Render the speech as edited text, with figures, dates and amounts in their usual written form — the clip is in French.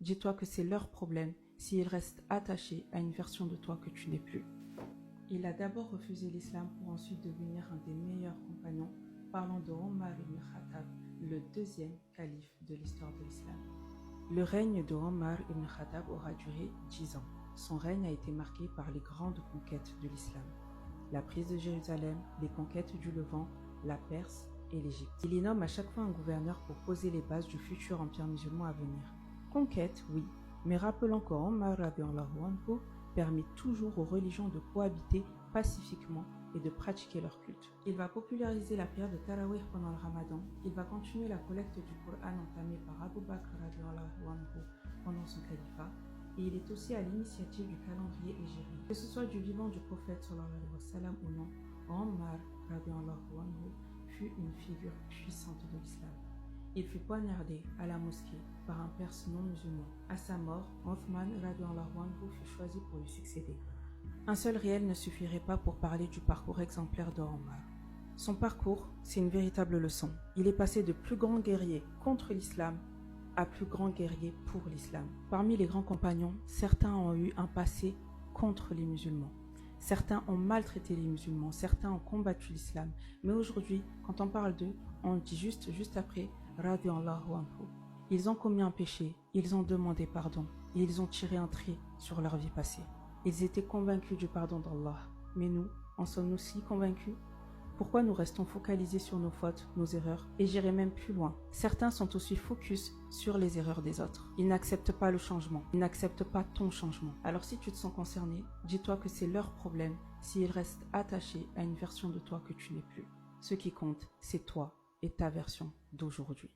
dis-toi que c'est leur problème s'ils restent attachés à une version de toi que tu n'es plus. Il a d'abord refusé l'islam pour ensuite devenir un des meilleurs compagnons, parlant de Omar ibn Khattab, le deuxième calife de l'histoire de l'islam. Le règne de Omar ibn Khattab aura duré 10 ans. Son règne a été marqué par les grandes conquêtes de l'islam. La prise de Jérusalem, les conquêtes du Levant, la Perse et l'Égypte. Il y nomme à chaque fois un gouverneur pour poser les bases du futur empire musulman à venir. Conquête, oui, mais rappelons qu'Omar radiallahu anhu permet toujours aux religions de cohabiter pacifiquement et de pratiquer leur culte. Il va populariser la prière de Tarawih pendant le Ramadan. Il va continuer la collecte du Coran entamée par Abu Bakr radiallahu anhu pendant son califat. Et il est aussi à l'initiative du calendrier hégirien. Que ce soit du vivant du prophète sallallahu alayhi wa sallam ou non, Omar radiallahu anhu fut une figure puissante de l'islam. Il fut poignardé à la mosquée par un perse non musulman. À sa mort, Othman radiallahu anhu fut choisi pour lui succéder. Un seul réel ne suffirait pas pour parler du parcours exemplaire de Omar. Son parcours, c'est une véritable leçon. Il est passé de plus grand guerrier contre l'islam à plus grand guerrier pour l'islam. Parmi les grands compagnons, certains ont eu un passé contre les musulmans. Certains ont maltraité les musulmans, certains ont combattu l'islam. Mais aujourd'hui, quand on parle d'eux, on dit juste après radiallahu anhu. Ils ont commis un péché, ils ont demandé pardon et ils ont tiré un trait sur leur vie passée. Ils étaient convaincus du pardon d'Allah. Mais nous, en sommes-nous si convaincus? Pourquoi nous restons focalisés sur nos fautes, nos erreurs? Et j'irai même plus loin. Certains sont aussi focus sur les erreurs des autres. Ils n'acceptent pas le changement. Ils n'acceptent pas ton changement. Alors si tu te sens concerné, dis-toi que c'est leur problème s'ils restent attachés à une version de toi que tu n'es plus. Ce qui compte, c'est toi et ta version d'aujourd'hui.